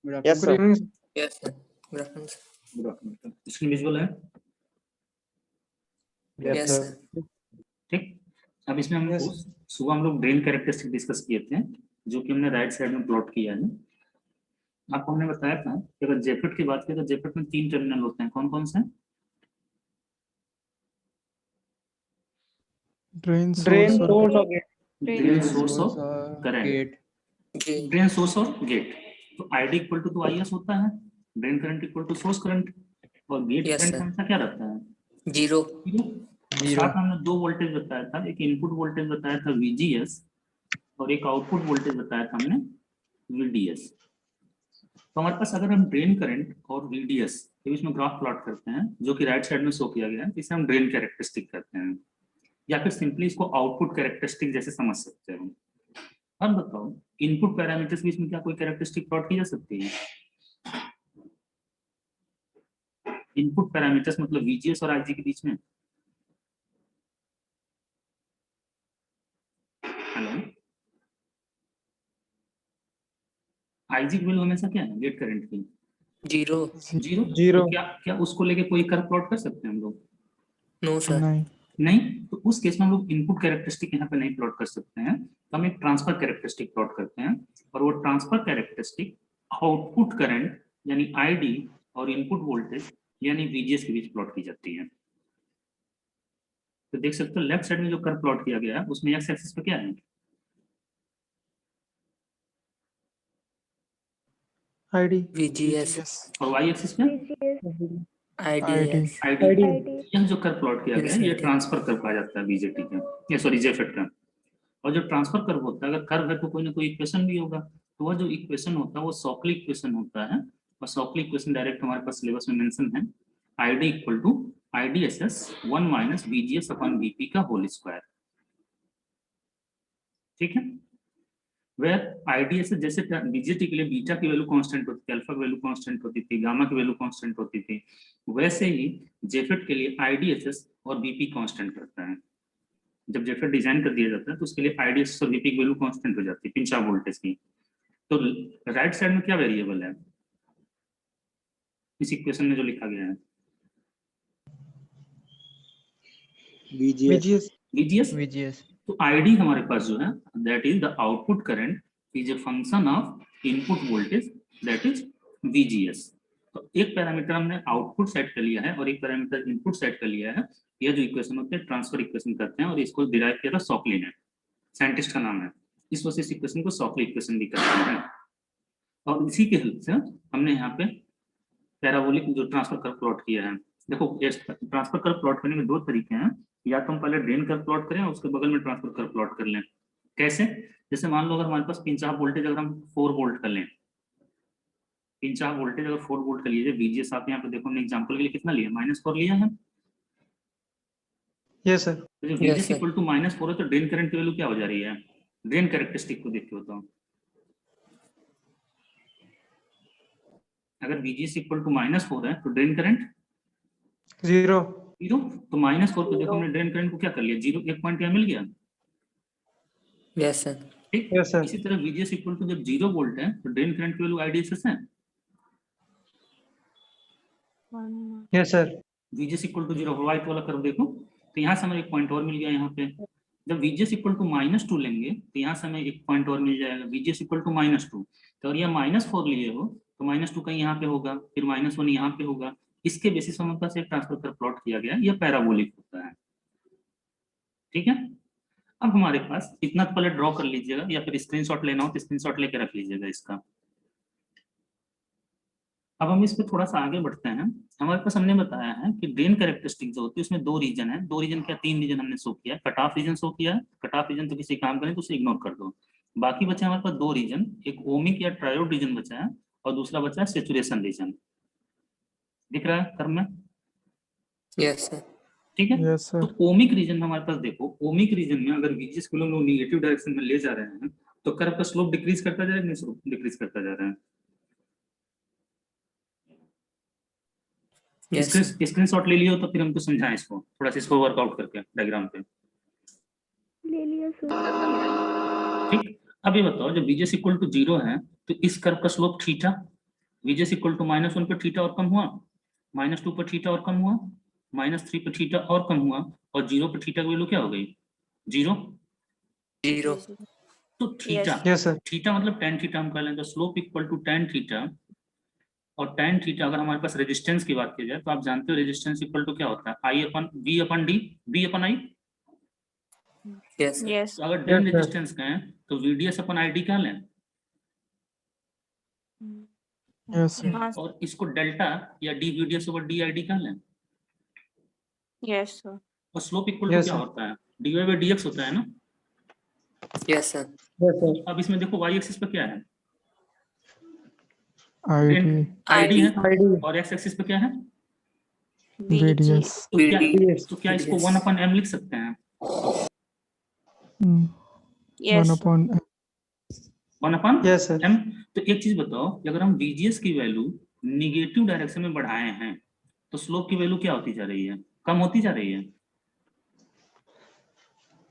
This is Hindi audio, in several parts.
Yes sir. Yes sir, good afternoon sir. Good afternoon. Screen visual है? Yes sir. ठीक, अब इसमें हम सुबह हम लोग ड्रेन कैरेक्टरिस्टिक डिस्कस किए थे, जो कि हमने राइट साइड में प्लॉट किया है। आपको हमने बताया था कि अगर जेफेट की बात करें तो जेफेट में 3 टर्मिनल होते हैं, कौन कौन से? ड्रेन सोर्स और गेट। ड्रेन सोर्स और करंट, ड्रेन सोर्स और गेट। तो ID equal to I S होता है, drain current equal to source current, और गेट Yes, करंट sir. हमेशा क्या रहता है? 0। साथ में हमने 2 वोल्टेज बताया था, एक इनपुट वोल्टेज बताया था VGS और एक आउटपुट वोल्टेज बताया था हमने VDS। तो हमारे पास अगर हम ड्रेन करंट और VDS के बीच में ग्राफ प्लॉट करते हैं, जो कि राइट साइड में शो किया गया है, इसे हम ड्रेन कैरेक्टरिस्टिक कहते हैं, या फिर सिंपली इसको आउटपुट कैरेक्टरिस्टिक जैसे समझ सकते हैं। अब बताओ, इनपुट पैरामीटर्स के बीच में क्या कोई कैरेक्टरिस्टिक प्लॉट की जा सकती है? इनपुट पैरामीटर्स मतलब VGS और IG के बीच में। हेलो, IG की वैल्यू हमेशा क्या है गेट करंट की? 0। तो क्या उसको लेके कोई कर्व प्लॉट कर सकते हैं हम लोग? No sir. नहीं, तो उस केस में हम लोग इनपुट कैरेक्टरिस्टिक यहाँ पे नहीं प्लॉट कर सकते हैं, तो हम एक ट्रांसफर कैरेक्टरिस्टिक प्लॉट करते हैं, और वो ट्रांसफर कैरेक्टरिस्टिक आउटपुट करंट यानी ID और इनपुट वोल्टेज यानी VGS के बीच प्लॉट की जाती है। तो देख सकते हो लेफ्ट साइड में जो कर्व प्लॉट किया गया है उसमें एक्स एक्सिस पे क्या है? आईडी VGS और वाई एक्सिस पे IDS। यह जो कर्व प्लॉट किया गया है ये ट्रांसफर कर्व कहा जाता है बीजेटी का, ये सॉरी जेफेट का। और जो ट्रांसफर कर्व होता है, अगर कर्व है तो कोई ना कोई इक्वेशन भी होगा, तो वह जो इक्वेशन होता है वो सॉकली इक्वेशन होता है, और सॉकली इक्वेशन डायरेक्ट हमारे पास सिलेबस में मेंशन है, ID equal to IDSS 1 minus VGS upon VP का होल स्क्वायर। ठीक है, वेयर IDSS जैसे बीजेटी के लिए बीटा की वैल्यू कांस्टेंट होती थी, अल्फा की वैल्यू कांस्टेंट होती थी, गामा की वैल्यू कांस्टेंट होती थी, वैसे ही जेफेट के लिए IDSS और VP कांस्टेंट करता है। जब जेफेट डिजाइन कर दिया जाता है तो उसके लिए IDSS और VP की वैल्यू कांस्टेंट हो जाती है पिंच ऑफ वोल्टेज की। तो राइट साइड में क्या वेरिएबल है इस इक्वेशन में जो लिखा गया है? VGS। तो ID हमारे पास जो है that is the output current is a function of input voltage that is VGS। तो एक पैरामीटर हमने आउटपुट सेट कर लिया है और एक पैरामीटर इनपुट सेट कर लिया है। यह जो इक्वेशन होते हैं ट्रांसफर इक्वेशन करते हैं, और इसको डिराइव किया था सॉकली ने, साइंटिस्ट का नाम है, इस वजह से इस इक्वेशन को सॉकली इक्वेशन भी कहते हैं। और इसी के हेल्प से हमने यहाँ पे पैराबोलिक जो ट्रांसफर कर्व प्लॉट किया है। देखो ट्रांसफर कर्व प्लॉट करने के 2 तरीके हैं, या तो हम पहले ड्रेन कर्व प्लॉट करें और उसके बगल में ट्रांसफर कर्व प्लॉट कर लें। कैसे? जैसे मान लो अगर हमारे पास पिंच ऑफ वोल्टेज अगर हम 4 वोल्ट कर लें, पिंच ऑफ वोल्टेज अगर 4 वोल्ट कर लीजिए, VGS आप यहाँ पे देखो हमने एग्जांपल के लिए कितना लिया, -4 लिया है। Yes sir. तो जब VGS इक्वल टू -4 है तो ड्रेन करंट की वैल्यू क्या हो जा रही है? ड्रेन कैरेक्टरिस्टिक को देख के बताओ, अगर VGS इक्वल टू -4 है तो ड्रेन करंट 0। तो -4 पे देखो हमने ड्रेन करंट को क्या कर लिया, 0, 1 पॉइंट यहाँ मिल गया। Yes sir. ठीक, इसी तरह VGS इक्वल टू जब 0 वोल्ट है तो ड्रेन करंट की वैल्यू IDSS है। Yes sir. VGS equal to 0 white वाला कर्व देखो, तो यहाँ से हमें 1 पॉइंट और मिल गया। यहाँ पे जब VGS इक्वल टू -2 लेंगे तो यहाँ से हमें 1 पॉइंट और मिल जाएगा, VGS इक्वल टू -2। तो अगर यह -4 लिए हो तो -2 कहीं यहाँ पे होगा, फिर -1 यहाँ पे होगा। इसके बेसिस हमारे पास एक ट्रांसफर कर्व प्लॉट किया गया, यह पैराबोलिक होता है। ठीक है, अब हमारे पास इतना पहले ड्रॉ कर लीजिएगा, या फिर स्क्रीनशॉट लेना हो तो स्क्रीनशॉट लेके रख लीजिएगा इसका। अब हम इस पे थोड़ा सा आगे बढ़ते हैं। हमारे पास हमने बताया है कि ड्रेन कैरेक्टरिस्टिक जो होती है उसमें 2 रीजन है, 2 रीजन क्या 3 रीजन हमने शो किया है। कट ऑफ रीजन शो किया है, कट ऑफ रीजन तो किसी काम करें तो उसे इग्नोर कर दो। बाकी बचे हमारे पास 2 रीजन, एक ओमिक या ट्रायोड रीजन बचा है और दूसरा बचा है सेचुरेशन रीजन। दिख रहा है कर्व में? Yes sir. ठीक है, तो ओमिक रीजन में हमारे पास देखो, ओमिक रीजन में अगर VGS को हम लोग नेगेटिव डायरेक्शन में ले जा रहे हैं तो कर्व का स्लोप डिक्रीज करता जा रहा है, डिक्रीज करता जा रहा है। स्क्रीनशॉट ले लियो तो फिर हमको समझाएं इसको, थोड़ा सा इसको वर्कआउट करके डायग्राम पे ले लिया सर। ठीक। अब ये बताओ जब VGS इक्वल टू 0 है तो इस कर्व का slope theta VGS equal to -1 पर थीटा और कम हुआ, -2 पर थीटा और कम हुआ, -3 पर थीटा और कम हुआ, और 0 पर थीटा की वैल्यू क्या हो गई? 0। 0 तो थीटा, Yes, sir. थीटा मतलब tan थीटा हम कह लें, तो slope equal to tan theta, और tan थीटा अगर हमारे पास रेजिस्टेंस की बात की जाए तो आप जानते हो रेजिस्टेंस इक्वल टू क्या होता है? I upon V upon D, V upon I। yes sir Yes. तो अगर Yes, डेन sir. रेजिस्टेंस का है तो VDS अपन ID क्या लें, Yes, sir. हाँ, और इसको डेल्टा या D VDS over D ID क्या लें, yes, sir. और स्लोप इक्वल टू Yes, क्या sir. होता है? dy by dx होता है ना। yes sir Yes, sir. अब इसमें देखो y एक्सिस पे क्या है? ID. ID है, ID. और x एक्सिस पे क्या है? VDS. तो क्या, VDS तो क्या इसको 1 अपन m लिख सकते हैं? 1 Yes. upon. 1 अपन Yes, sir. m। तो एक चीज बताओ कि अगर हम VGS की वैल्यू निगेटिव डायरेक्शन में बढ़ाए हैं तो स्लोप की वैल्यू क्या होती जा रही है? कम होती जा रही है। Yes,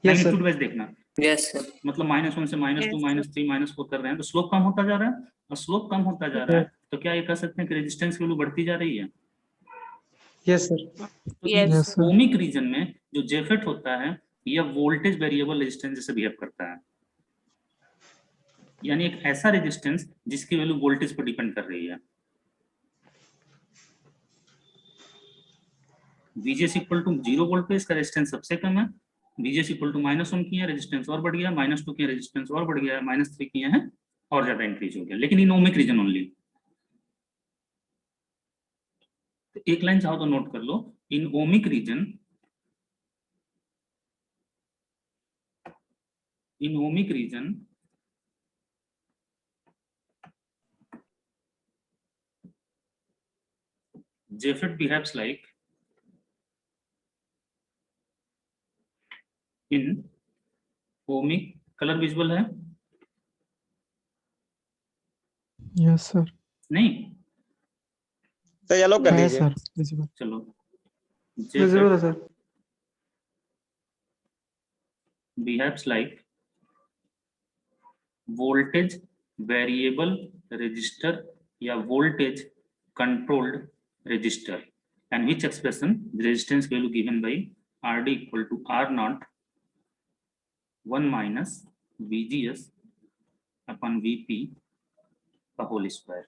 sir. मैग्नीट्यूड वाइज देखना, yes sir मतलब -1 से -2 Yes, -3 -4 कर रहे हैं तो स्लोप कम होता जा रहा है, और स्लोप कम होता जा रहा है तो क्या ये कह सकते हैं कि रेजिस्टेंस की वैल्यू बढ़ती जा रही है? Yes, sir. तो Yes, इस sir. ओमिक रीजन में जो जेफेट होता है यह वोल्टेज वेरिएबल रेजिस्टेंस जैसे बिहेव करता है, यानी एक ऐसा रेजिस्टेंस जिसकी वैल्यू वोल्टेज पर डिपेंड कर रही है। VGS इक्वल टू 0 वोल्ट पे इसका रेजिस्टेंस सबसे कम है, VGS इक्वल टू -1 किया रेजिस्टेंस और बढ़ गया, -2 किया रेजिस्टेंस और बढ़ गया, -3 किया है और ज्यादा इंक्रीज हो गया, लेकिन इन ओमिक रीजन ओनली। तो एक लाइन चाहो तो नोट कर लो, in ohmic region, in ohmic region JFET behaves like in ohmic, colour visual है Yes, sir. नहीं? सर येलो कर Yes, दीजिए। sir. Visible. चलो Visible, JFET sir. behaves like voltage variable resistor या voltage controlled resistor, and which expression the resistance value given by RD equal to R naught 1 minus VGS upon VP the whole square,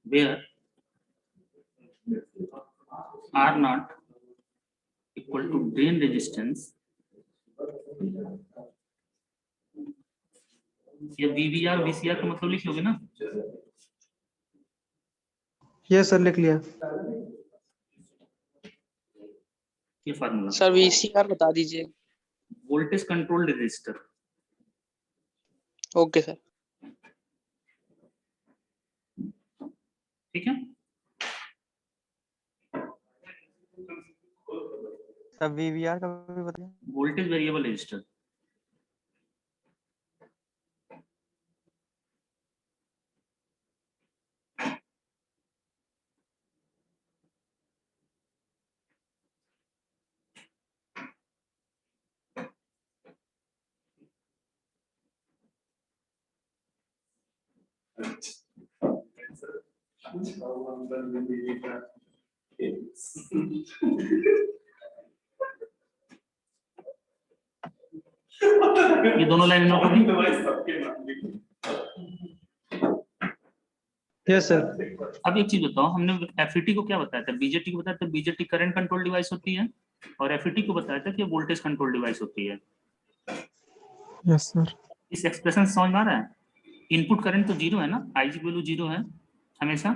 where R naught equal to drain resistance या VVR VCR का मतलब लिखोगे ना? Yes, sir. लिख लिया. ये फार्मूला सर VCR बता दीजिए। Voltage controlled resistor. Okay sir. ठीक है, सब VVR का भी बताइए। Voltage variable resistor. ये दोनों लाइन नोट होगी। Yes, sir. अब एक चीज बताओ, हमने FET को क्या बताया था? BJT को बताया था BJT करंट कंट्रोल डिवाइस होती है, और FET को बताया था कि वोल्टेज कंट्रोल डिवाइस होती है। Yes, sir. इस एक्सप्रेशन समझ में आ रहा है? इनपुट करंट तो 0 है ना, IG की वैल्यू 0 है हमेशा,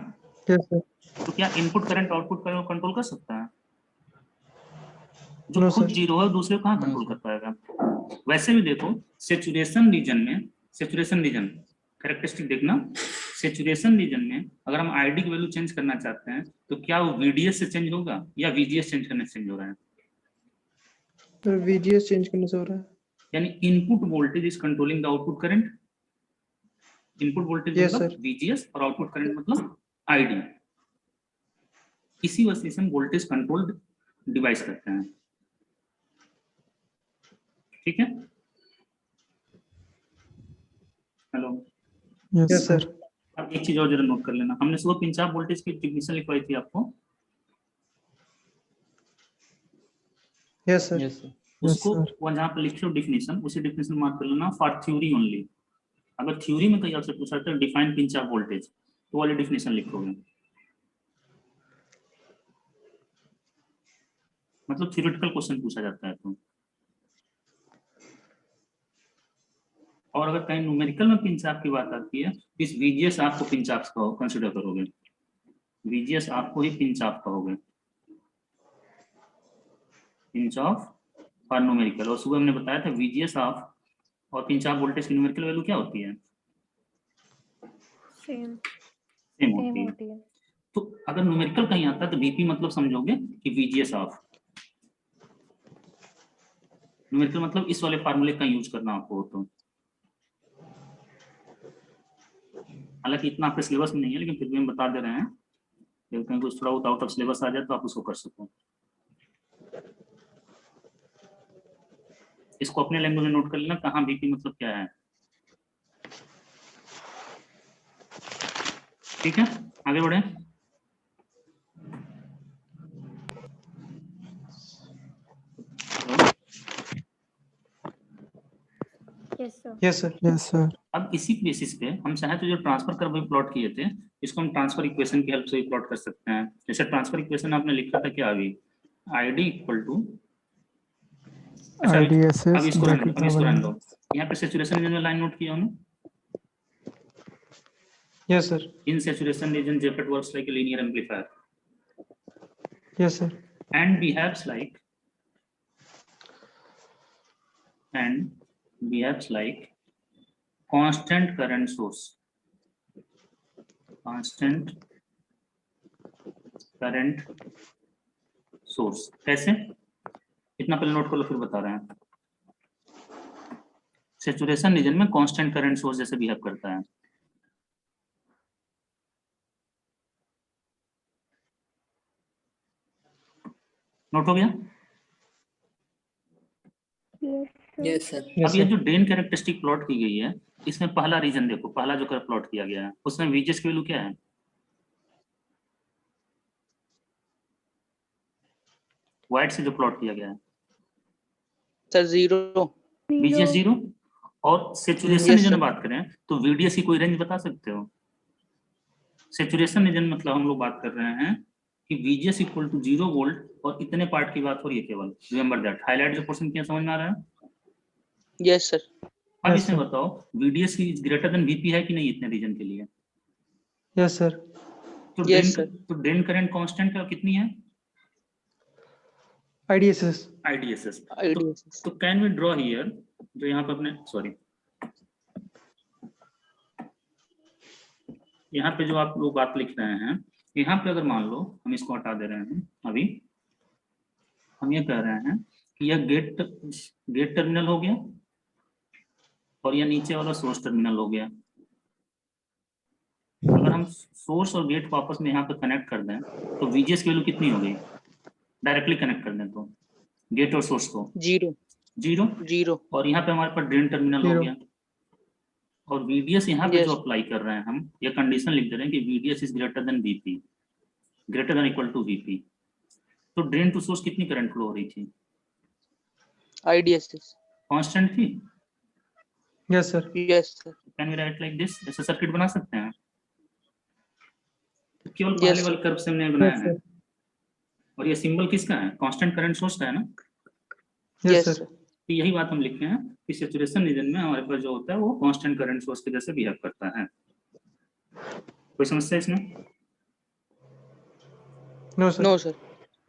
Yes, sir. तो क्या इनपुट करंट आउटपुट करंट को कंट्रोल कर सकता है? जो No, खुद sir. 0 है दूसरे को कहाँ कंट्रोल कर पाएगा? वैसे भी देखो सेचुरेशन रीजन में, सेचुरेशन रीजन कैरेक्टरिस्टिक देखना, सेचुरेशन रीजन में अगर हम आईडी की वैल्यू चेंज करना चाहते हैं तो क्या वो VDS से चेंज होगा या VGS चेंज करने से चेंज हो रहा है? Sir, VGS चेंज करने से हो रहा है. यानी input voltage is controlling the output current. Input voltage Yes, मतलब sir. VGS और आउटपुट करंट मतलब ID। इसी वजह से हम वोल्टेज कंट्रोल्ड डिवाइस करते हैं। ठीक है, हेलो यस सर। अब एक चीज और जरा नोट कर लेना, हमने सुबह पिंच ऑफ वोल्टेज की डेफिनेशन लिखवाई थी आपको, यस सर। Yes sir. उसको Yes, sir. वो जहाँ पे लिखे हो डेफिनेशन, उसी डेफिनेशन मार्क कर लेना फॉर थ्योरी ओनली। अगर थ्योरी में कहीं आपसे पूछा तो डिफाइन पिंच ऑफ वोल्टेज, तो वाली डेफिनेशन लिखोगे, मतलब थ्योरेटिकल क्वेश्चन पूछा जाता है तो। और अगर कहीं न्यूमेरिकल में पिंच ऑफ की बात आती है, तो इस वीजीएस आपको पिंच ऑफ का कंसीडर करोगे, वीजीएस आपको ही पिंच ऑफ कहोगे, पिंच ऑफ फॉर न्यूमेरिकल। और सुबह हमने बताया था वीजीएस ऑफ और पिंच ऑफ वोल्टेज की न्यूमेरिकल वैल्यू क्या होती है? सेम सेम होती है। तो अगर न्यूमेरिकल कहीं आता है तो वीपी मतलब समझोगे कि वीजीएस ऑफ, न्यूमेरिकल मतलब इस वाले फार्मूले का यूज करना आपको हो तो। हालांकि इतना आपके सिलेबस में नहीं है, लेकिन फिर भी हम बता दे रहे हैं, कि कहीं कुछ थोड़ा आउट ऑफ सिलेबस आ जाए तो आप उसको कर सको। इसको अपने लैंग्वेज में नोट कर लेना, कहाँ वीपी मतलब क्या है। ठीक है, आगे बढ़े। Yes sir. Yes, sir. Yes, sir. अब इसी बेसिस पे हम चाहे तो जो ट्रांसफर कर्व प्लॉट किए थे, इसको हम ट्रांसफर इक्वेशन की हेल्प से भी प्लॉट कर सकते हैं। जैसे ट्रांसफर इक्वेशन आपने लिखा था क्या अभी, आईडी इक्वल टू, अच्छा IDSS अब इसको रहने दो, अब इसको रहने दो। bracket यहाँ पे सैचुरेशन रीजन में लाइन नोट किया हमने, Yes, sir. In saturation region JFET works like a linear amplifier Yes, sir. and behaves like constant current source, constant current source। कैसे, इतना पहले नोट कर लो फिर बता रहे हैं। सैचुरेशन रीजन में कांस्टेंट करंट सोर्स जैसे बिहेव करता है। नोट हो गया? Yes, sir. Yes, अब ये sir. जो ड्रेन कैरेक्टरिस्टिक प्लॉट की गई है, इसमें पहला रीजन देखो, पहला जो कर प्लॉट किया गया है उसमें वीजीएस की वैल्यू क्या है? व्हाइट से जो प्लॉट किया गया है सर 0। वीजीएस 0। और सैचुरेशन Yes, रीजन में sir. बात करें तो वीडीएस की कोई रेंज बता सकते हो? सैचुरेशन रीजन मतलब हम लोग बात कर रहे हैं कि वीजीएस इक्वल टू 0 वोल्ट और इतने पार्ट की बात हो रही है केवल, रिमेंबर दैट। हाईलाइट जो पोर्शन किया समझ में आ रहा है? Yes, sir. अब Yes, इसमें sir. बताओ वीडीएस की ग्रेटर देन वीपी है कि नहीं इतने रीजन के लिए? Yes, sir. तो Yes, sir. Drain current constant कितनी है? IDSS. आईडीएसएस। IDSS. तो कैन वी ड्रॉ हियर, जो यहाँ पे अपने सॉरी, यहाँ पे जो आप लोग बात लिख रहे हैं, यहाँ पे अगर मान लो हम इसको हटा दे रहे हैं, अभी हम ये कह रहे हैं कि यह गेट टर्मिनल हो गया और यह नीचे वाला सोर्स टर्मिनल हो गया। अगर हम सोर्स और गेट को आपस में यहाँ पे कनेक्ट कर दें तो वीजीएस की वैल्यू कितनी हो गई? डायरेक्टली कनेक्ट कर दें तो गेट और सोर्स को 0. 0, और यहाँ पे हमारे पास ड्रेन टर्मिनल हो 0. गया। और वीडीएस यहाँ पे Yes. जो अप्लाई कर रहे हैं हम, ये कंडीशन लिख दे रहे हैं कि VDS is greater than VP, greater than equal to VP. तो ड्रेन टू सोर्स कितनी करंट फ्लो हो रही थी? IDSS. कांस्टेंट थी। Yes, sir. Yes, sir. Can we write like this, ऐसा सर्किट बना सकते हैं? तो केवल Yes, पहले sir. वाले कर्व से हमने बनाया Yes, है। sir. और ये सिंबल किसका है? कांस्टेंट करंट सोर्स का है ना? Yes, Yes, sir. sir. तो यही बात हम लिखे हैं कि सैचुरेशन रीजन में हमारे पास जो होता है वो कांस्टेंट करंट सोर्स के जैसे बिहेव करता है। कोई समस्या इसमें? No, sir. No, sir.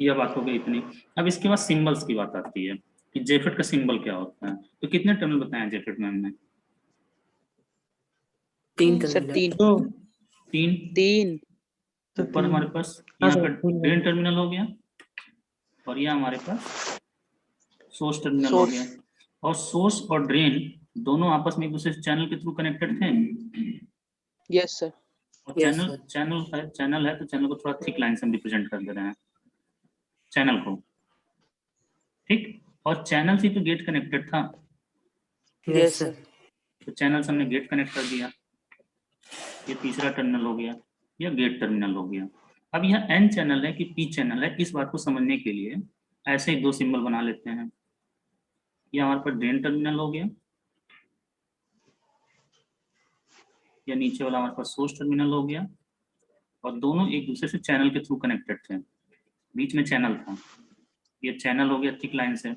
यह बात हो गई इतनी। अब इसके बाद सिंबल्स की बात आती है कि जेफेट का सिंबल क्या होता है। तो कितने टर्मिनल बताए जेफेट में हमने? 3 Sir, terminal. 3. 3। 3. ऊपर हमारे पास हाँ, यहाँ sir, पे तीन ड्रेन टर्मिनल हो गया और यह हमारे पास सोर्स टर्मिनल हो Source. गया। और सोर्स और ड्रेन दोनों आपस में एक दूसरे चैनल के थ्रू कनेक्टेड थे। Yes, sir. और Yes, चैनल है तो चैनल को थोड़ा थिक लाइन से हम रिप्रेजेंट कर दे रहे हैं, चैनल को। ठीक, और चैनल से तो गेट कनेक्टेड था, Yes, Yes, sir. sir. तो चैनल से हमने गेट कनेक्ट कर दिया। ये तीसरा टर्मिनल हो गया, या गेट टर्मिनल हो गया। अब यह एन चैनल है कि पी चैनल है, इस बात को समझने के लिए ऐसे ही दो सिंबल बना लेते हैं। ये हमारे पास ड्रेन टर्मिनल हो गया, या नीचे वाला हमारे पास सोर्स टर्मिनल हो गया, और दोनों एक दूसरे से चैनल के थ्रू कनेक्टेड थे, बीच में चैनल था। ये चैनल हो गया थिक लाइन से,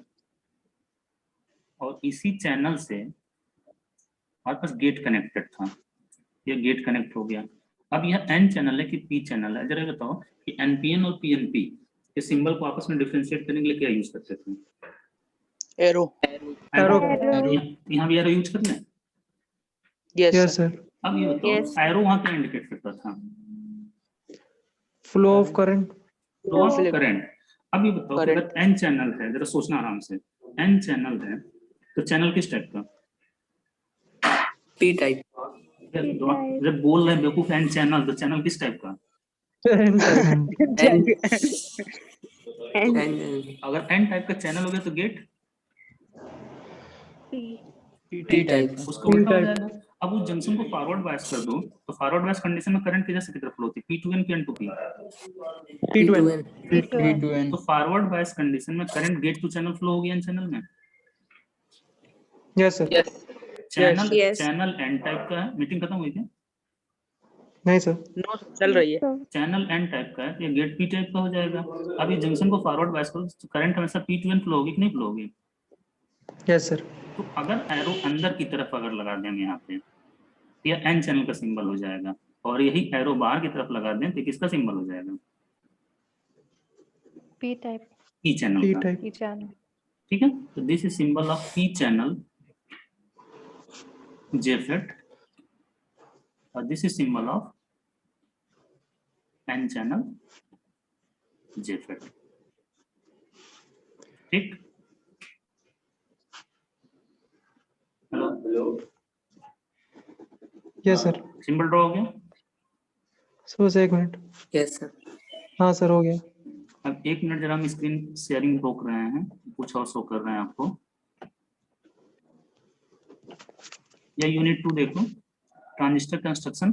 और इसी चैनल से हमारे पास गेट कनेक्टेड था, ये गेट कनेक्ट हो गया। अब यह एन चैनल है कि पी चैनल है। जरा बताओ कि एनपीएन और पीएनपी के सिंबल को आपस में डिफरेंशिएट करने के लिए क्या यूज करते थे? एरो। यहाँ भी एरो यूज कर लें? Yes sir. अब ये बताओ एरो वहां क्या इंडिकेट करता था? Flow of current. Flow of current. अब ये बताओ अगर एन चैनल है, जरा सोचना आराम से, एन चैनल है तो चैनल किस टाइप का? P type. जब बोल रहे हैं बेवकूफ एन चैनल, तो चैनल किस टाइप का? अगर एन टाइप का चैनल हो गया तो गेट पी टाइप। उसका उल्टा हो जाएगा। अब उस जंक्शन को फॉरवर्ड बायस कर दो, तो फॉरवर्ड बायस कंडीशन में करंट किधर से किधर फ्लो होती है? P2N की N2P? P2N। तो फॉरवर्ड बायस कंडीशन में current gate to channel flow होगी एन चैनल में। Yes sir. Channel N type का है। मीटिंग खत्म हुई क्या? नहीं सर। नो चल रही है। चैनल एन टाइप का है, ये गेट पी टाइप का हो जाएगा। अब ये जंक्शन को फॉरवर्ड बायस करो तो करंट हमेशा P2N फ्लो होगी कि नहीं फ्लो होगी? Yes sir. तो अगर एरो अंदर की तरफ अगर लगा दें यहाँ पे, तो यह एन चैनल का सिंबल हो जाएगा, और यही एरो बाहर की तरफ लगा दें तो किसका सिंबल हो जाएगा? P type. P channel P का। टाइप। P channel. ठीक है, तो this is symbol of P channel JFET, और this is symbol of N channel JFET। ठीक, hello, yes sir. Symbol draw हो गया? सर बस 1 मिनट। Yes sir. हाँ सर हो गया। अब 1 मिनट जरा हम स्क्रीन शेयरिंग रोक रहे हैं, कुछ और शो कर रहे हैं आपको। या यूनिट 2 देखो, transistor construction,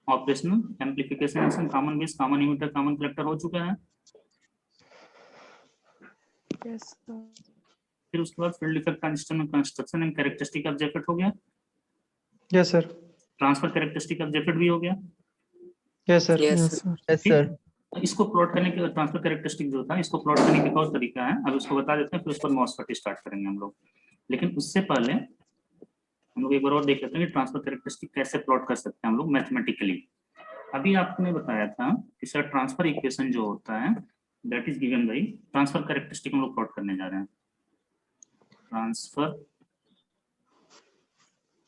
operational, amplification, common base, common emitter, common collector हो चुका है। Yes, sir. फिर उसके बाद फील्ड इफेक्ट ट्रांजिस्टर में construction and characteristic of JFET हो गया। Yes sir. Transfer characteristic of JFET भी हो गया। Yes sir. Yes, yes sir. Yes sir. इसको प्लॉट करने के, ट्रांसफर कैरेक्टरिस्टिक जो था इसको प्लॉट करने का और तरीका है, अब उसको बता देते हैं, फिर उस पर मॉसफेट स्टार्ट करेंगे हम लोग। लेकिन उससे पहले हम लोग एक बार और देख लेते हैं कि ट्रांसफर कैरेक्टरिस्टिक कैसे प्लॉट कर सकते हैं हम लोग मैथमेटिकली। अभी आपने बताया था कि सर ट्रांसफर इक्वेशन जो होता है that is given by transfer characteristic, हम लोग प्लॉट करने जा रहे हैं। Transfer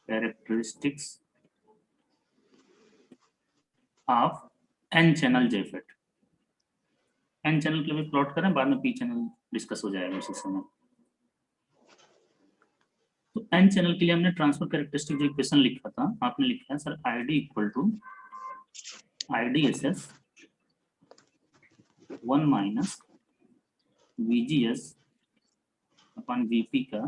characteristics of N channel JFET। N channel के लिए प्लॉट करें, बाद में पी चैनल डिस्कस हो जाएगा उसी समय। तो एन चैनल के लिए हमने ट्रांसफर कैरेक्टरिस्टिक जो इक्वेशन लिखा था, आपने लिखा है sir ID equal to IDSS 1 minus VGS upon VP का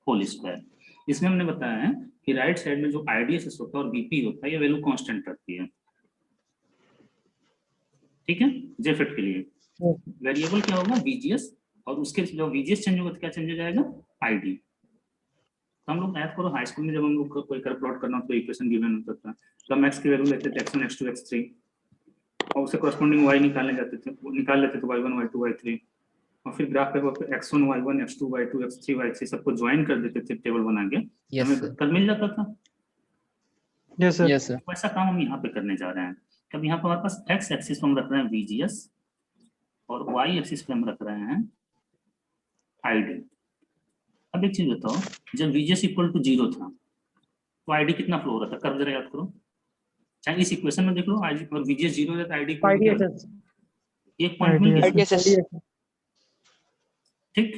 होल स्क्वायर। इसमें हमने बताया है कि राइट साइड में जो IDSS होता है और VP होता है, ये वैल्यू कांस्टेंट रहती है। ठीक है, JFET के लिए वेरिएबल क्या होगा? VGS, और उसके जो VGS चेंज होगा तो क्या चेंज हो जाएगा? ID। तो हम लोग मैथ करो हाई स्कूल में, जब हम लोग कोई कर प्लॉट करना तो इक्वेशन गिवन होता था, तो हम x की वैल्यू लेते थे x1 x2 x3, और उससे कॉरस्पॉन्डिंग y निकालने जाते थे, निकाल लेते थे y1 y2 y3, और फिर ग्राफ पेपर पे x1 y1 x2 y2 x3 y3 सबको ज्वाइन कर देते थे टेबल बना के, हमें कल मिल जाता था। Yes sir. Yes sir. वैसा काम हम यहाँ पे करने जा रहे हैं। अब यहाँ पर हमारे पास x एक्सिस पे हम रख रहे हैं VGS, और y एक्सिस पे हम रख रहे हैं ID। अब एक चीज बताओ, जब VGS इक्वल टू 0 था तो ID कितना फ्लो हो रहा था? कर्व जरा याद करो, चाहे इस इक्वेशन में देख लो, ID और VGS 0 है तो ID इक्वल टू क्या? एक पॉइंट मिल गया। ठीक,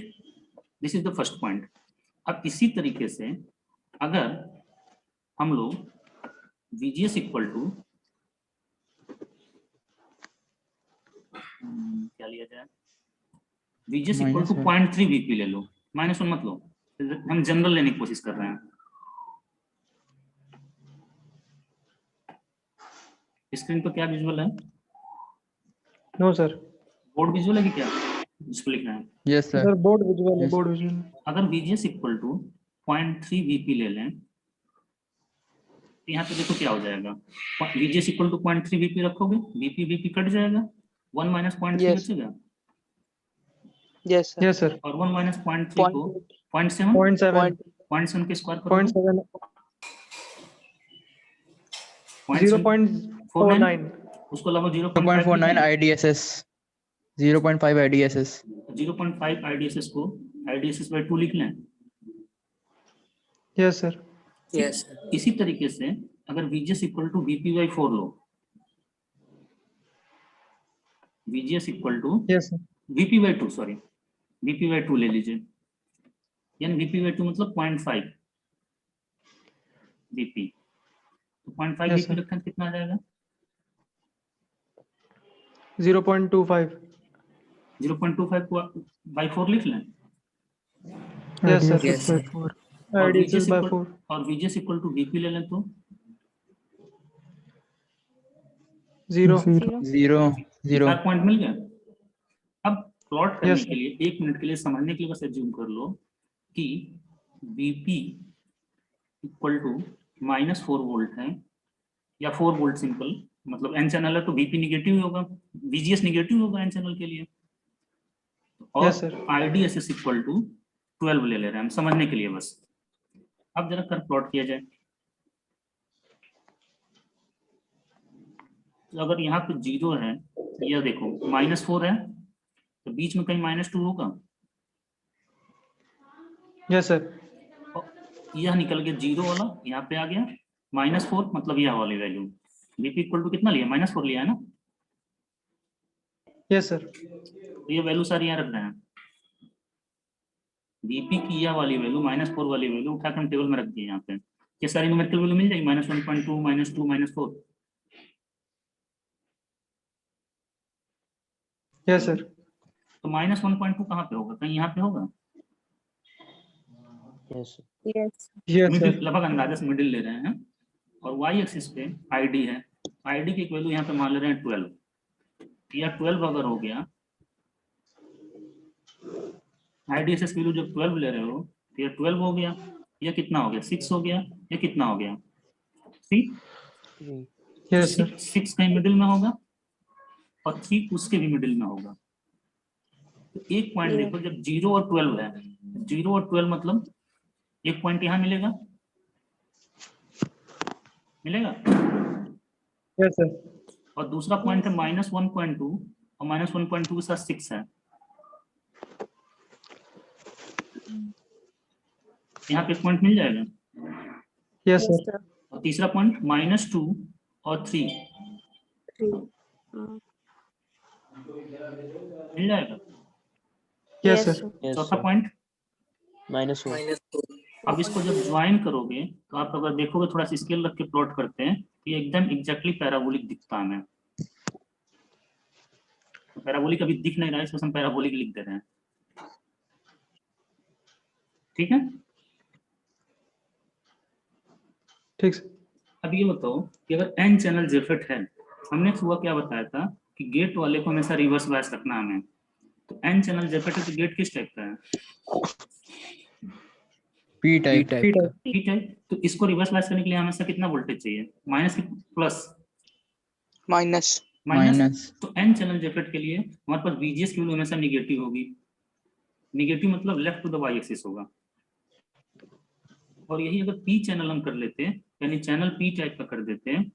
this is the first point. अब इसी तरीके से अगर हम लोग VGS इक्वल टू क्या लिया जाए, VGS इक्वल टू 0.3 VP ले लो, -1 मत लो, हम जनरल लेने की कोशिश कर रहे हैं। स्क्रीन पर क्या विजुअल है? No sir. बोर्ड विजुअल है कि क्या जिसको लिखना है? Yes sir. Sir board visual है, Yes. बोर्ड विजुअल है। अगर VGS इक्वल टू 0.3 VP ले लें तो यहाँ पे देखो क्या हो जाएगा। VGS इक्वल टू 0.3 VP रखोगे, VP कट जाएगा, 1 माइनस 0.3 Yes. बचेगा, Yes, sir. Yes sir. और 1 माइनस 0.3 को 0.7 0.7 0.7 के स्क्वायर करोगे 0.7 0.49, 0.49 उसको लगाओ 0.49 IDSS 0.5 IDSS 0.5 IDSS को IDSS by 2 लिख लें। Yes sir. Yes. इसी तरीके से अगर VGS equal to VP by 4 लो, VGS equal to yes sir. VP by 2 sorry VP by 2 ले लीजिए, यानी VP by 2 मतलब 0.5 VP, तो 0.5 Yes, VP sir. रखें तो कितना आ जाएगा? 0.25 0.25 को by 4 लिख लें, यस सर। Yes, sir. और IDSS by 4 और VGS इक्वल टू VP ले लें तो 0 0 4 पॉइंट मिल गया। अब प्लॉट करने Yes, के लिए 1 मिनट के लिए समझने के लिए बस एज्यूम कर लो कि VP इक्वल टू -4 वोल्ट है, या 4 वोल्ट सिंपल, मतलब एन चैनल है तो VP निगेटिव होगा, VGS निगेटिव होगा एन चैनल के लिए, और Yes, sir. IDSS equal to 12 ले रहे हैं हम समझने के लिए बस। अब जरा कर प्लॉट किया जाए, तो अगर यहाँ पे 0 है, यह देखो -4 है, तो बीच में कहीं -2 होगा, यस सर। यह निकल गया 0 वाला, यहाँ पे आ गया -4, मतलब यह वाली वैल्यू VP इक्वल टू कितना लिया, -4 लिया है ना, यस सर। तो ये वैल्यू सारी यहाँ रख रहे हैं। VP की यह वाली वैल्यू -4 वाली वैल्यू उठाकर हम टेबल में रख दिए यहाँ पे, ये सारी न्यूमेरिकल वैल्यू मिल जाएगी, -1.2 -2 -4। Yes sir. तो -1.2 कहाँ पे होगा, कहीं यहाँ पे होगा, Yes. Yes middle, sir. लगभग अंदाजा से मिडिल ले रहे हैं, और Y एक्सिस पे ID है, ID की एक वैल्यू यहाँ पे मान ले रहे हैं 12, या 12 अगर हो गया, IDSS की वैल्यू जब 12 ले रहे हो तो ये 12 हो गया, या कितना हो गया, 6 हो गया, या कितना हो गया 3, यस सर। 6 कहीं मिडिल में होगा और 3 उसके भी मिडिल में होगा। तो एक पॉइंट देखो, जब 0 और 12 है, 0 और 12 मतलब एक पॉइंट यहाँ मिलेगा, यस सर। और दूसरा पॉइंट है -1.2, और -1.2 के साथ 6 है, यहाँ पे एक पॉइंट मिल जाएगा, यस सर। और तीसरा पॉइंट -2 और 3 मिल जाएगा, यस सर। चौथा पॉइंट। -4 -2. अब इसको जब ज्वाइन करोगे तो आप अगर देखोगे, थोड़ा सा स्केल रख के प्लॉट करते हैं, ये एकदम एग्जैक्टली पैराबोलिक दिखता है हमें, पैराबोलिक अभी दिख नहीं रहा है, इसको हम पैराबोलिक लिख दे रहे हैं, ठीक है। ठीक सर। अब ये बताओ कि अगर n चैनल जेफेट है, हमने सुबह क्या बताया था कि गेट वाले को हमेशा रिवर्स बायस रखना हमें, तो n चैनल जेफेट है तो गेट किस टाइप का है, P type P टाइप, तो इसको रिवर्स बायस करने के लिए हमेशा कितना वोल्टेज चाहिए, माइनस की प्लस, माइनस तो n चैनल जेफेट के लिए हमारे पास VGS की वैल्यू हमेशा निगेटिव होगी, निगेटिव मतलब left to the y axis होगा, और यही अगर P चैनल हम कर लेते हैं, यानी चैनल P टाइप का कर देते हैं,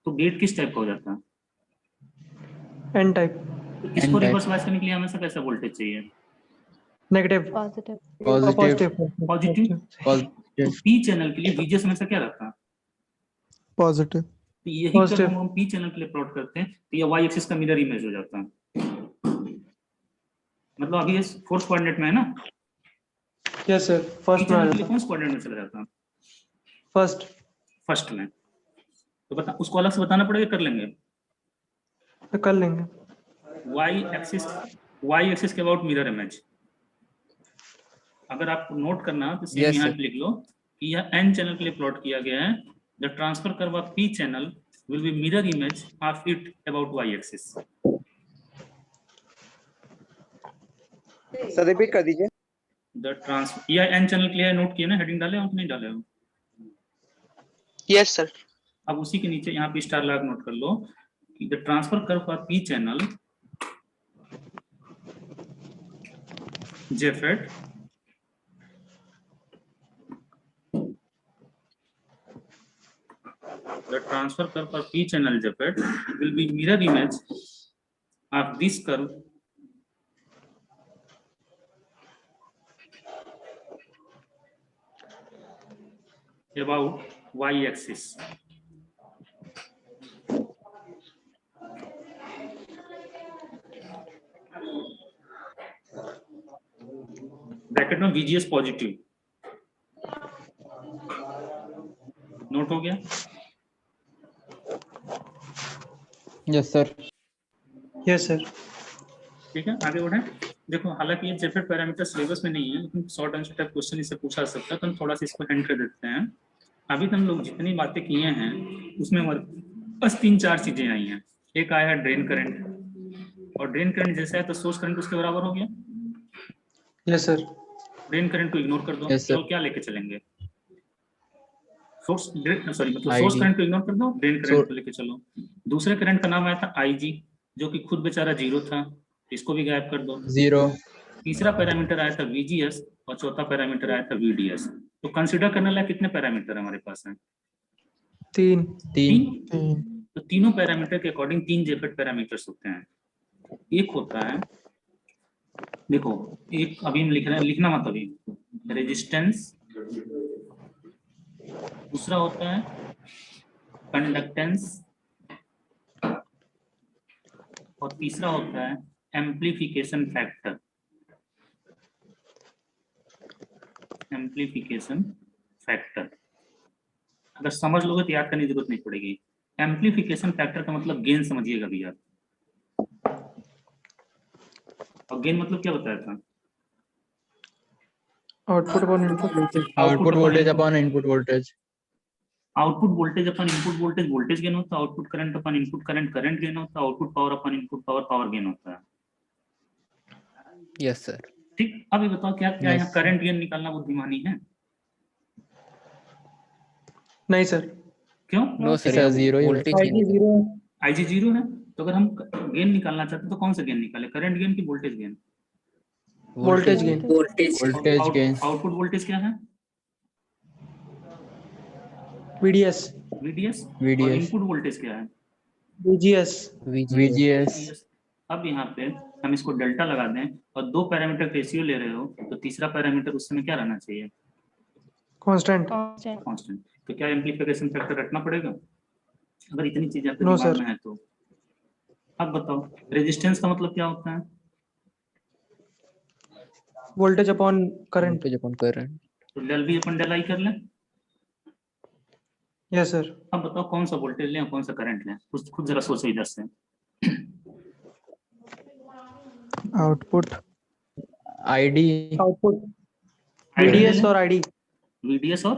तो गेट किस टाइप का हो जाता है, एन टाइप। तो इसको N type. रिवर्स बायस करने के लिए हमेशा कैसा वोल्टेज चाहिए, नेगेटिव। Positive. positive पॉजिटिव, तो P चैनल के लिए VGS हमेशा क्या रहता है, पॉजिटिव। तो यही Positive. जब हम P चैनल के लिए प्लॉट करते हैं तो ये y एक्सिस का मिरर इमेज हो जाता है, मतलब अभी ये फोर्थ कोऑर्डिनेट में है ना, यस सर। P फर्स्ट में आ चैनल के लिए जाता। कौन से कोऑर्डिनेट में चला जाता है, फर्स्ट में, तो बता उसको अलग से बताना पड़ेगा, कर लेंगे, तो कर लेंगे। y एक्सिस के अबाउट मिरर इमेज, अगर आपको नोट करना तो Yes, यहाँ sir. पे लिख लो कि यह n चैनल के लिए प्लॉट किया गया है, the transfer curve of P channel will be mirror image of it about y-axis. Sir repeat कर दीजिए। The trans या n चैनल के लिए नोट किए ना, हेडिंग डाले हो कि नहीं डाले हो? Yes sir. अब उसी के नीचे यहाँ पे स्टार लगा नोट कर लो कि the transfer curve for p channel JFET the transfer curve for p channel JFET will be mirror image of this curve about y-axis. Bracket में VGS पॉजिटिव नोट हो गया? Yes sir. Yes sir. ठीक है, आगे बढ़े। देखो, हालांकि ये जेफेट पैरामीटर सिलेबस में नहीं है, लेकिन शॉर्ट आंसर टाइप क्वेश्चन इससे पूछा सकता है, तो हम थोड़ा सा इसको हैंड कर देते हैं। अभी तो हम लोग जितनी बातें किए हैं उसमें बस 3-4 चीजें आई हैं। एक आया है ड्रेन करंट, और ड्रेन करंट जैसा है तो सोर्स करंट उसके बराबर हो गया। Yes sir. ड्रेन करंट को इग्नोर कर दो, Yes, sir. तो क्या लेके चलेंगे? सोर्स मतलब ID. सोर्स करंट को इग्नोर कर दो, ड्रेन करंट को लेके चलो। दूसरे करंट का नाम आया था IG, जो कि खुद बेचारा 0 था, इसको भी गायब कर दो। 0। तीसरा पैरामीटर आया था VGS और चौथा पैरामीटर आया था VDS। तो कंसीडर करने लायक कितने पैरामीटर हमारे पास हैं? 3। तो तीनों पैरामीटर के अकॉर्डिंग 3 जेफेट पैरामीटर्स होते हैं। एक होता है, देखो, एक अभी हम लिख रहे हैं, लिखना मत अभी, रेजिस्टेंस। दूसरा होता है कंडक्टेंस, और तीसरा होता है एम्प्लीफिकेशन फैक्टर। एम्प्लीफिकेशन फैक्टर अगर समझ लोगे तो याद करने की जरूरत नहीं पड़ेगी। एम्प्लीफिकेशन फैक्टर का मतलब गेन समझिएगा भैया। और गेन मतलब क्या बताया था? Output upon input. Output voltage upon input voltage. Output voltage upon input voltage voltage gain होता है, output current upon input current current gain होता है, output power upon input power power gain होता है। Yes sir. ठीक, अब ये बताओ क्या क्या Yes, यहाँ करंट गेन निकालना बुद्धिमानी है? नहीं सर। क्यों? नो सर, 0 ही वोल्टेज है। गेन। IG 0 है, तो अगर हम गेन निकालना चाहते हैं तो कौन सा गेन निकाले, करंट गेन की voltage gain? Voltage gain. Voltage voltage gain. Output voltage क्या है? VDS। VDS। VDS। और इनपुट वोल्टेज क्या है? VGS। VGS। अब यहाँ पे हम इसको डेल्टा लगा दें और 2 पैरामीटर का रेशियो ले रहे हो, तो तीसरा पैरामीटर उस समय क्या रहना चाहिए? कांस्टेंट। कांस्टेंट। तो क्या एम्प्लीफिकेशन फैक्टर रखना पड़ेगा अगर इतनी चीजें आपके No, दिमाग sir. में है तो? अब बताओ, रेजिस्टेंस का मतलब क्या होता है? Voltage upon current. Voltage upon current. तो del V upon del I कर लें। Yes sir. अब बताओ कौन सा वोल्टेज लें और कौन सा करंट लें, खुद जरा सोचो इधर से। आउटपुट। ID। आउटपुट VDS और ID। VDS और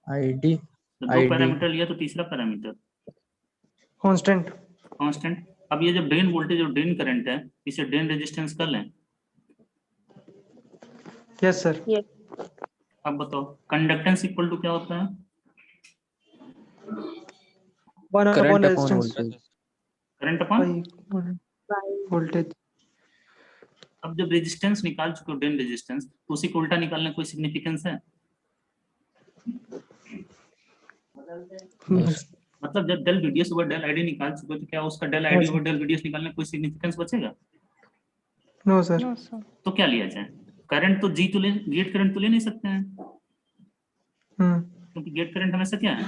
ID। तो 2 पैरामीटर लिया, तो तीसरा पैरामीटर कांस्टेंट। कांस्टेंट। अब ये जब ड्रेन वोल्टेज और ड्रेन करंट है, इसे ड्रेन रेजिस्टेंस कर लें। Yes sir. अब बताओ कंडक्टेंस इक्वल टू क्या होता है? 1 upon current upon resistance voltage. Current upon. Voltage. अब जब रेजिस्टेंस निकाल चुके हो ड्रेन रेजिस्टेंस, तो उसी को उल्टा निकालने कोई सिग्निफिकेंस है? मतलब जब del VDS over del ID निकाल चुके हो, तो क्या उसका del ID over del VDS निकालने कोई सिग्निफिकेंस बचेगा? No sir. तो क्या लिया जाए? करंट तो जी तो ले, गेट करंट तो ले नहीं सकते हैं, क्योंकि गेट करंट हमेशा क्या है?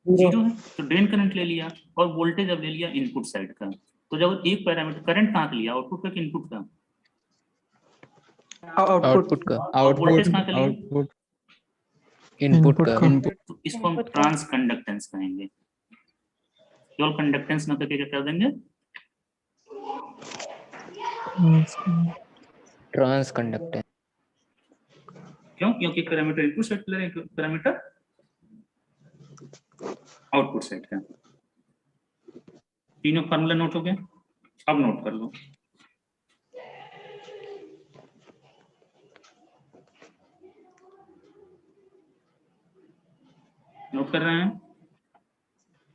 0 है। तो ड्रेन करंट ले लिया और वोल्टेज अब ले लिया इनपुट साइड का। तो जब एक पैरामीटर करंट कहाँ का लिया, आउटपुट का कि इनपुट का? आउटपुट का। वोल्टेज कहाँ का लिया? आउटपुट इनपुट का। इनपुट। तो इसको हम ट्रांस कंडक्टेंस कहेंगे। केवल कंडक्टेंस न करके क्या कर देंगे? Transconductance. क्यों? क्योंकि पैरामीटर इनपुट साइड ले रहे हैं, पैरामीटर आउटपुट साइड का। तीनों फार्मूला नोट हो गए, अब नोट कर लो। नोट कर रहे हैं?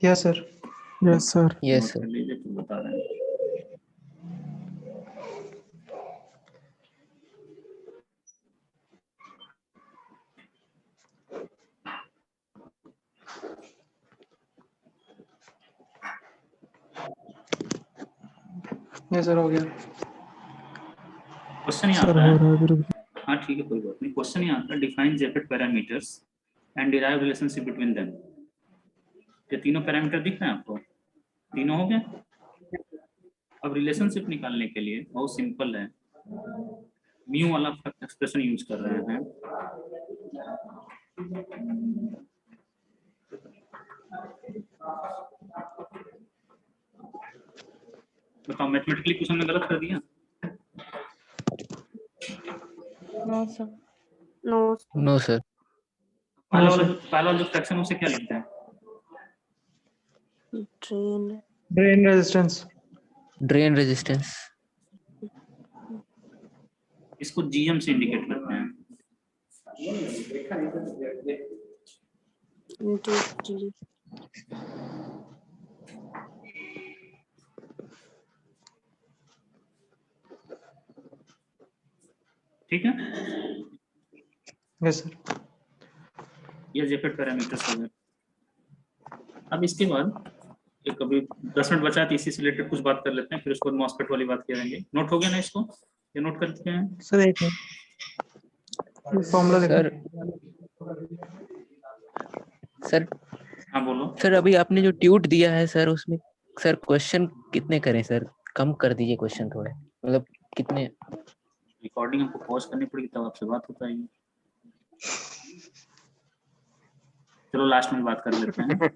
Yes sir. Yes sir. Yes note sir. कर लीजिए, फिर बता रहे हैं। यस सर, हो गया। क्वेश्चन ही सर आता हो है। रहा है अभी। हाँ ठीक है, कोई बात नहीं। क्वेश्चन ही आता है, define JFET parameters and derive relationship between them. ये तीनों पैरामीटर दिख रहे हैं आपको? तीनों हो गए। अब रिलेशनशिप निकालने के लिए बहुत सिंपल है, म्यू वाला एक्सप्रेशन यूज कर रहे हैं। बताओ, मैथमेटिकली कुछ हमने गलत कर दिया? No sir. No. No sir. पहला वाला जो फ्रैक्शन उसे क्या लिखते हैं? Drain resistance. Drain resistance. इसको जीएम से इंडिकेट करते हैं। ठीक है, यस सर। ये जेफेट पैरामीटर्स हो गए। अब इसके बाद एक अभी 10 मिनट बचा, तो इसी से रिलेटेड कुछ बात कर लेते हैं, फिर उसके बाद मॉस्फेट वाली बात करेंगे। नोट हो गया ना इसको? ये नोट कर चुके हैं? सर एक फॉर्मूला लिखो। सर सर हाँ बोलो। सर अभी आपने जो ट्यूट दिया है सर, उसमें सर क्वेश्चन कितने करें सर? कम कर दीजिए क्वेश्चन थोड़े, मतलब कितने? रिकॉर्डिंग हमको पॉज करनी पड़ेगी, तब आपसे बात हो पाएगी। चलो लास्ट में बात कर लेते हैं।